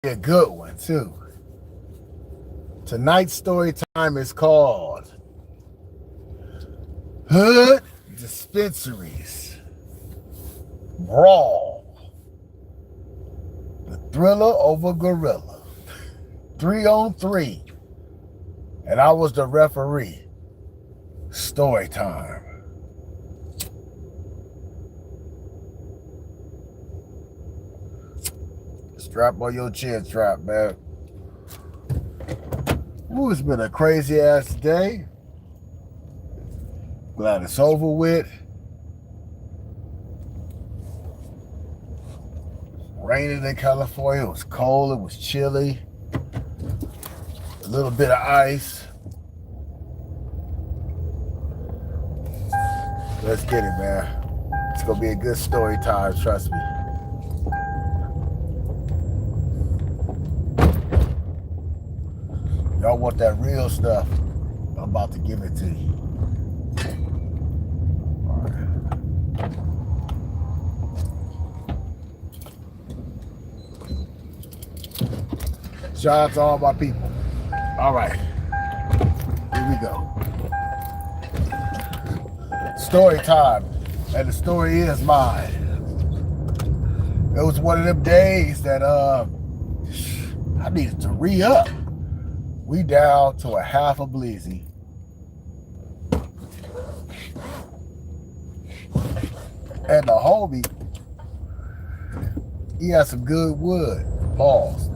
A good one too. Tonight's story time is called Hood Dispensaries. Brawl. The thriller over gorilla. 3-on-3. And I was the referee. Story time. Strap on your chin strap, man. Ooh, it's been a crazy ass day. Glad it's over with. Raining in California. It was cold. It was chilly. A little bit of ice. Let's get it, man. It's gonna be a good story time, trust me. Y'all want that real stuff? I'm about to give it to you. All right. Shout out to all my people. All right. Here we go. Story time. And the story is mine. It was one of them days that I needed to re-up. We down to a half a bleezy. And the homie, he had some good wood. Pause.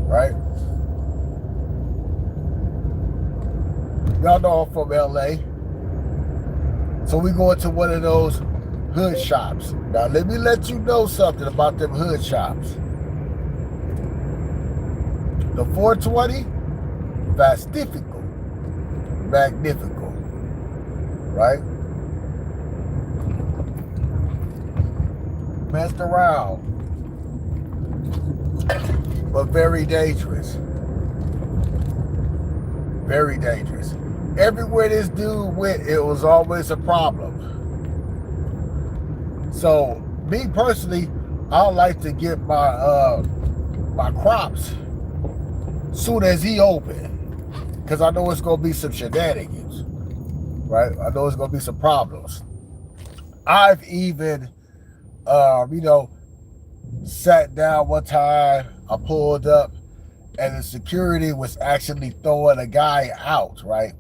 Right? Y'all know I'm from LA. So we go into one of those hood shops. Now let me let you know something about them hood shops. The 420, Fastifical, Magnifical, right? Messed around, but very dangerous. Very dangerous. Everywhere this dude went, it was always a problem. So, me personally, I like to get my crops soon as he opened, because I know it's gonna be some shenanigans, right? I know it's gonna be some problems. I've even, sat down one time. I pulled up, and the security was actually throwing a guy out, right?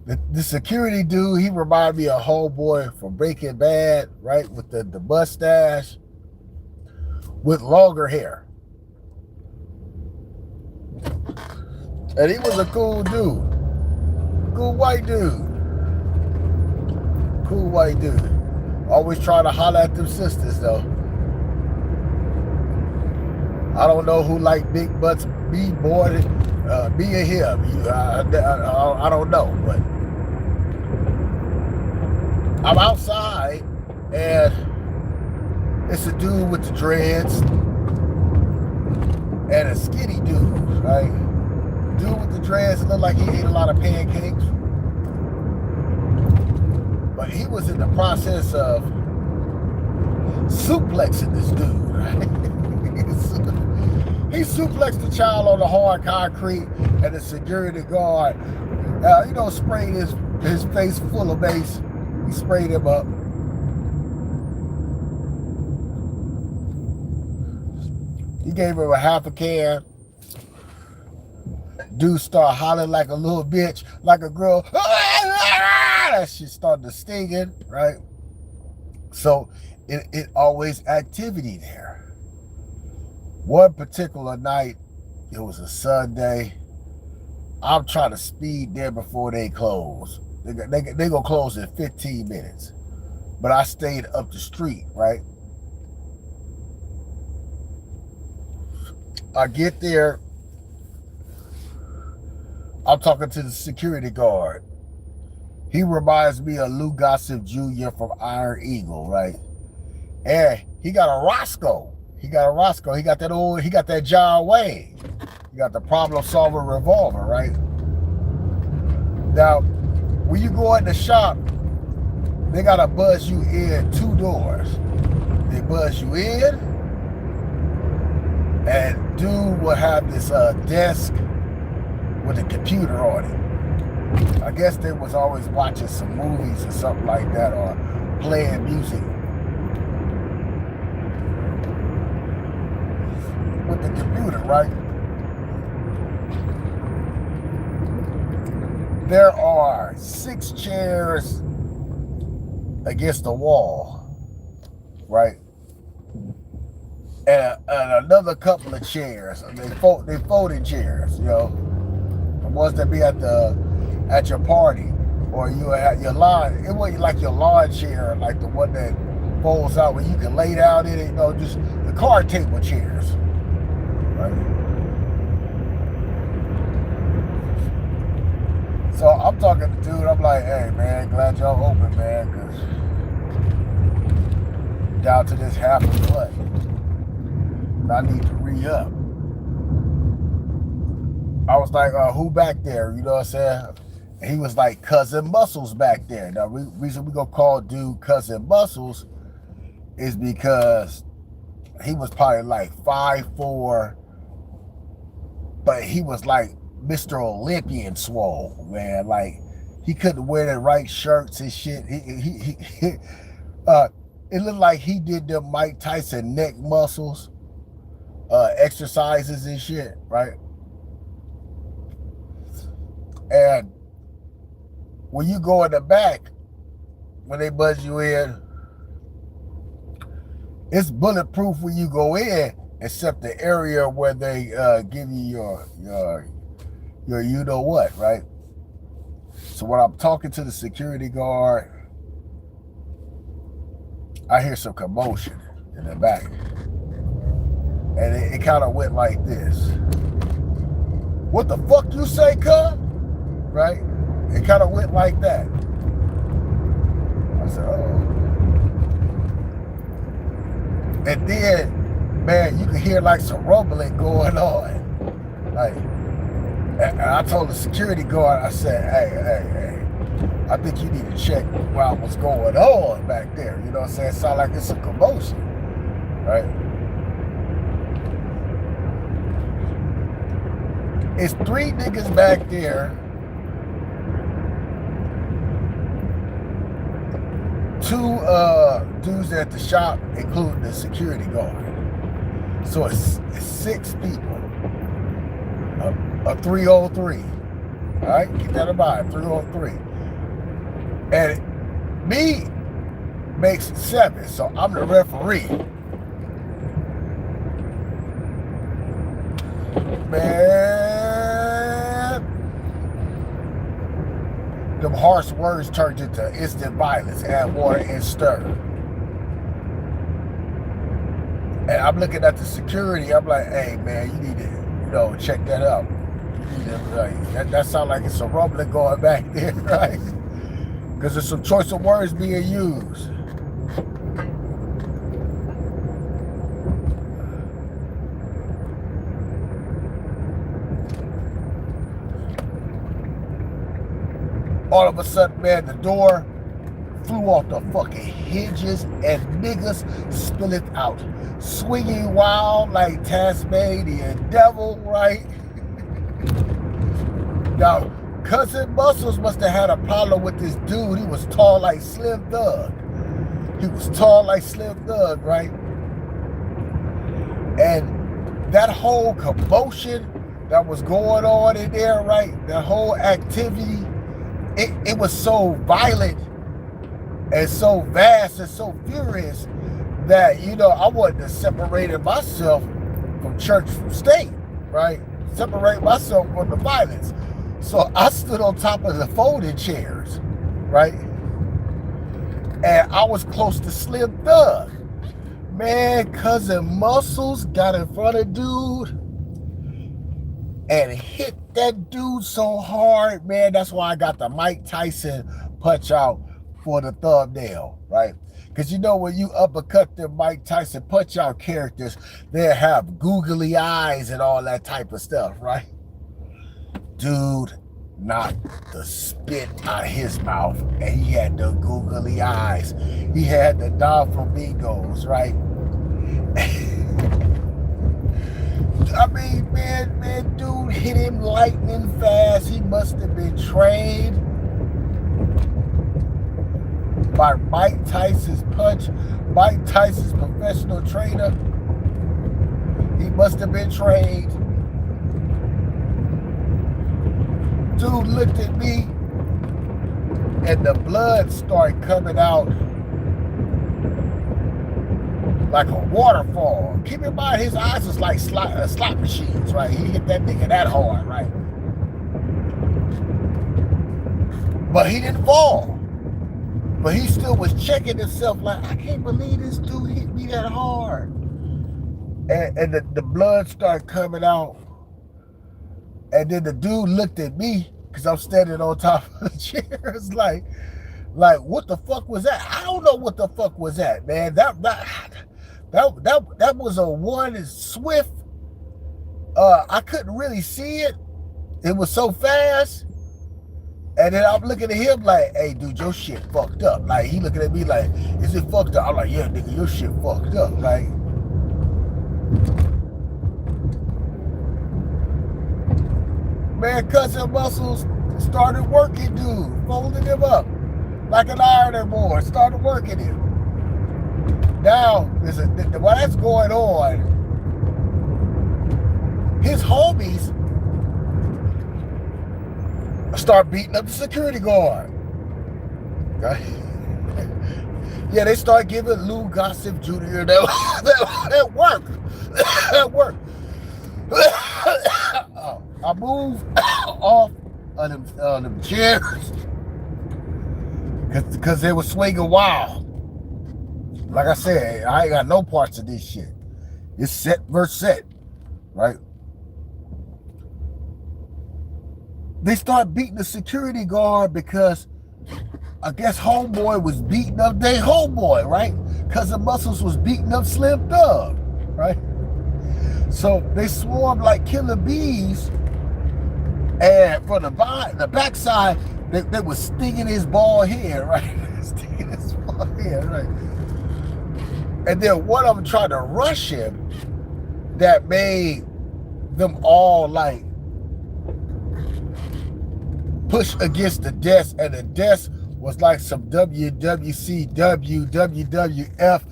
The security dude, he reminded me of homeboy from Breaking Bad, right? With the mustache, with longer hair. And he was a cool dude. Cool white dude. Cool white dude. Always trying to holler at them sisters, though. I don't know who like big butts, me more than me and him. I don't know, but I'm outside, and it's a dude with the dreads and a skinny dude, right? Dude with the dreads looked like he ate a lot of pancakes. But he was in the process of suplexing this dude, right? He suplexed the child on the hard concrete, and the security guard, sprayed his face full of mace. He sprayed him up. He gave him a half a can. Dude started hollering like a little bitch, like a girl. That shit started stinging, right? So it always activity there. One particular night, it was a Sunday. I'm trying to speed there before they close. They gonna close in 15 minutes. But I stayed up the street, right? I get there. I'm talking to the security guard. He reminds me of Lou Gossett Jr. from Iron Eagle, right? And he got a Roscoe. He got that John Wayne. He got the problem solver revolver, right? Now, when you go in the shop, they gotta buzz you in 2 doors. They buzz you in, And dude would have this desk with a computer on it. I guess they was always watching some movies or something like that, or playing music with the computer, right? There are 6 chairs against the wall, right? And another couple of chairs. They folding chairs, you know, the ones that be at your party, or you at your lawn. It wasn't like your lawn chair, like the one that folds out where you can lay down in it. You know, just the card table chairs, right? So I'm talking to dude. I'm like, hey man, glad y'all open, man, cause down to this half a foot. I need to re-up. I was like, who back there? You know what I'm saying? And he was like, Cousin Muscles back there. Now, reason we gonna call dude Cousin Muscles is because he was probably like 5'4", but he was like Mr. Olympian swole, man. Like, he couldn't wear the right shirts and shit. It looked like he did them Mike Tyson neck muscles, exercises and shit, right? And when you go in the back, when they buzz you in, it's bulletproof when you go in, except the area where they give you your you know what, right? So when I'm talking to the security guard, I hear some commotion in the back. And it kind of went like this. What the fuck you say, cuz? Right? It kind of went like that. I said, oh. And then, man, you could hear like some rumbling going on. Like, and I told the security guard, I said, hey, I think you need to check out what's going on back there. You know what I'm saying? It sounds like it's a commotion, right? It's 3 niggas back there. 2 dudes at the shop, including the security guard. So it's 6 people. A 303. All right, keep that in mind. 303. And me makes 7, so I'm the referee. Man, them harsh words turned into instant violence, add water and stir. And I'm looking at the security, I'm like, hey man, you need to, check that out. You need to, that sounds like it's a rumbling going back there, right? Because there's some choice of words being used. All of a sudden, man, the door flew off the fucking hinges and niggas spilled out, swinging wild like Tasmanian devil, right? Now, Cousin Muscles must have had a problem with this dude. He was tall like Slim Thug. Right? And that whole commotion that was going on in there, right? That whole activity, it was so violent and so vast and so furious that, I wanted to separate myself from church from state, right? Separate myself from the violence. So I stood on top of the folding chairs, right? And I was close to Slim Thug. Man, Cousin Muscles got in front of dude and hit that dude so hard, man. That's why I got the Mike Tyson punch out for the thumbnail, right? Because when you uppercut the Mike Tyson punch out characters, they have googly eyes and all that type of stuff, right? Dude knocked the spit out of his mouth and he had the googly eyes. He had the Don Flamingos, right? I mean, man, dude hit him lightning fast. He must have been trained by Mike Tyson's punch. Mike Tyson's professional trainer. He must have been trained. Dude looked at me, and the blood started coming out like a waterfall. Keep in mind, his eyes was like slot machines, right? He hit that nigga that hard, right? But he didn't fall. But he still was checking himself like, I can't believe this dude hit me that hard. And the blood started coming out. And then the dude looked at me, because I'm standing on top of the chair. It's like, what the fuck was that? I don't know what the fuck was that, man. That was a one swift. I couldn't really see it. It was so fast. And then I'm looking at him like, hey, dude, your shit fucked up. Like, he looking at me like, is it fucked up? I'm like, yeah, nigga, your shit fucked up. Like, man, Cousin Muscles started working dude, folding him up like an ironing board, started working him. Now, while that's going on, his homies start beating up the security guard. Okay? Yeah, they start giving Lou Gossip Jr. that work. That work. I moved off of them chairs because they were swinging wild. Like I said, I ain't got no parts of this shit. It's set versus set, right? They start beating the security guard because I guess homeboy was beating up their homeboy, right? Cousin Muscles was beating up Slim Thug, right? So they swarmed like killer bees, and from the backside, they was stinging his bald head, right? Stinging his bald head, right? And then one of them tried to rush him that made them all like push against the desk, and the desk was like some WWCW, WWF,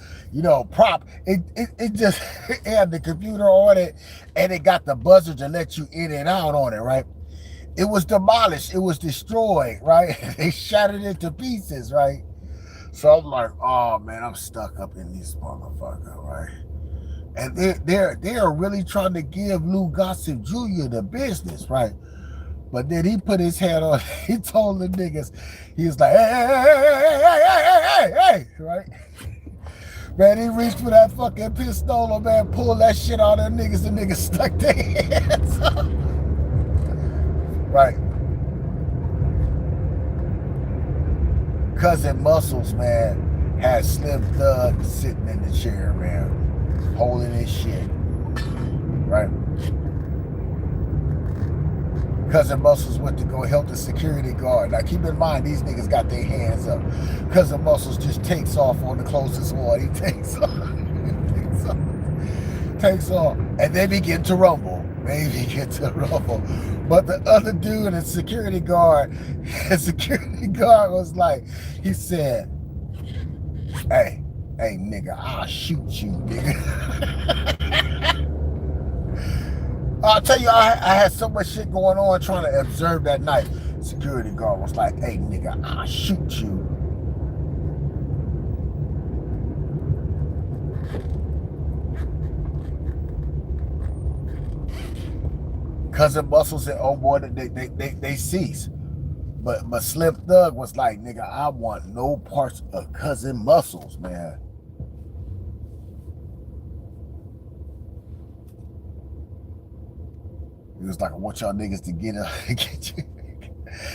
prop. It just had the computer on it, and it got the buzzer to let you in and out on it, right? It was demolished. It was destroyed, right? They shattered it to pieces, right? So I'm like, oh man, I'm stuck up in this motherfucker, right? And they're really trying to give Lou Gossip Jr. the business, right? But then he put his hand on, he told the niggas, he was like, hey, right? Man, he reached for that fucking pistol, man, pulled that shit out of the niggas stuck their hands up. Right. Cousin Muscles, man, had Slim Thug sitting in the chair, man, holding his shit, right? Cousin Muscles went to go help the security guard. Now keep in mind, these niggas got their hands up. Cousin Muscles just takes off on the closest one. He takes off, and they begin to rumble. But the other dude, the security guard was like, he said, hey, nigga, I'll shoot you, nigga. I'll tell you, I had so much shit going on trying to observe that night. Security guard was like, hey, nigga, I'll shoot you. Cousin Muscles and old boy, they ceased. But Slim Thug was like, nigga, I want no parts of Cousin Muscles, man. He was like, I want y'all niggas to get you.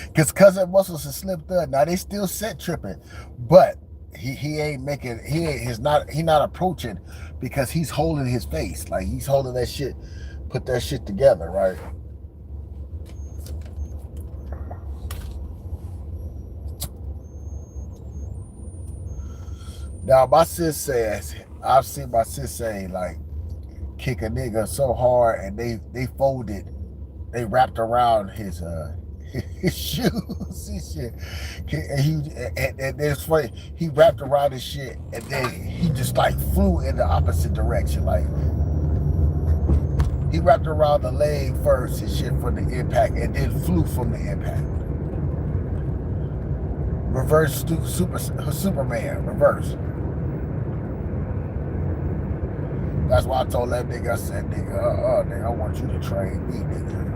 Because Cousin Muscles and Slim Thug, now they still set tripping, but he not approaching because he's holding his face. Like he's holding that shit, put that shit together, right? Now my sis says, I've seen my sis say like, kick a nigga so hard, and they folded, they wrapped around his shoes and shit. And it's funny, he wrapped around his shit, and then he just like flew in the opposite direction. Like he wrapped around the leg first and shit from the impact, and then flew from the impact. Reverse Superman, reverse. That's why I told that nigga, I said, nigga, nigga, I want you to train me, nigga.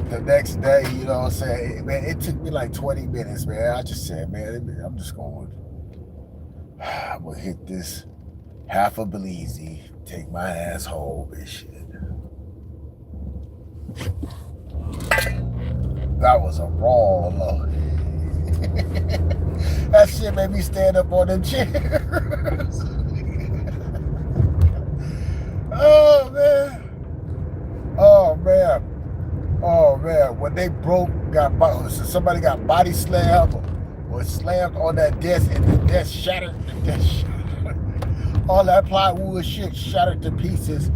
The next day, you know what I'm saying, man, it took me like 20 minutes, man. I just said, man, I'm just going, I'm gonna hit this half a bleezy, take my ass home and shit. That was a brawl, Lord. That shit made me stand up on them chairs. Oh, man. Oh, man. Oh, man. When they broke, somebody got body slammed or slammed on that desk, and the desk shattered. The desk shattered. All that plywood shit shattered to pieces.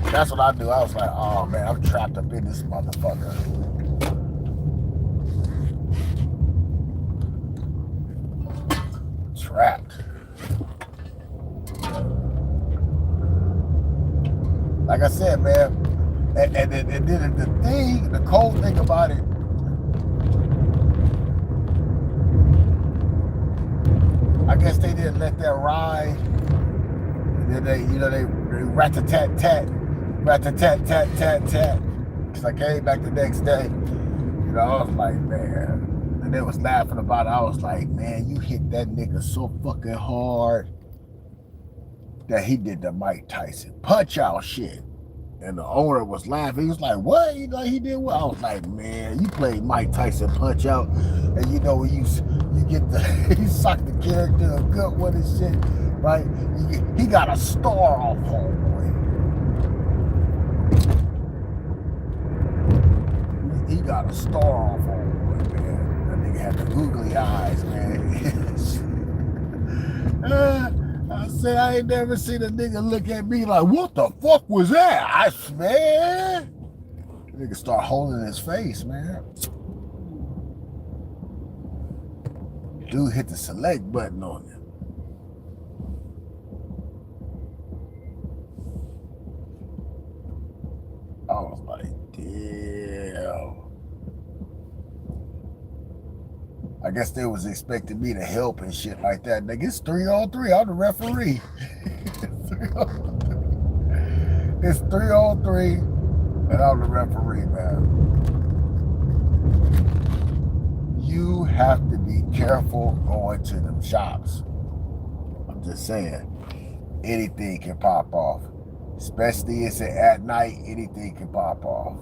That's what I do. I was like, oh, man, I'm trapped up in this motherfucker. Trapped. Like I said, man, and then the cold thing about it, I guess they didn't let that ride. And then they rat-a-tat-tat. Because I came back the next day, I was like, man. And they was laughing about it. I was like, man, you hit that nigga so fucking hard that he did the Mike Tyson punch out shit. And the owner was laughing. He was like, what? He did what? I was like, man, you played Mike Tyson punch out, and you get the you sock the character a good one and shit, right? He got a star off homeboy. He got a star off homeboy, man. Had the googly eyes, man. I said, I ain't never seen a nigga look at me like, what the fuck was that? Man. The nigga start holding his face, man. Dude hit the select button on him. I was like, damn. I guess they was expecting me to help and shit like that. Nigga, it's 3-on-3. I'm the referee. It's 3-on-3, and I'm the referee, man. You have to be careful going to them shops. I'm just saying, anything can pop off. Especially it's at night, anything can pop off.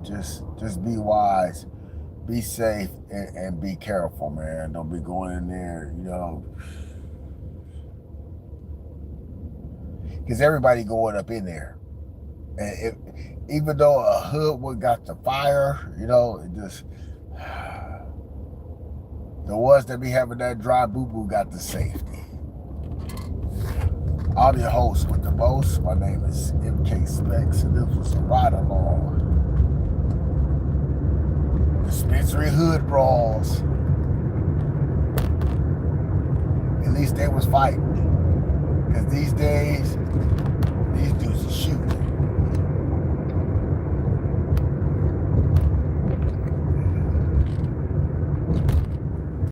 Just be wise. Be safe and be careful, man. Don't be going in there, because everybody going up in there. And even though a hood got the fire, it just, the ones that be having that dry boo-boo got the safety. I'm your host with the most. My name is MK Spexts, and this was a ride along. Dispensary hood brawls. At least they was fighting. Because these days, these dudes are shooting.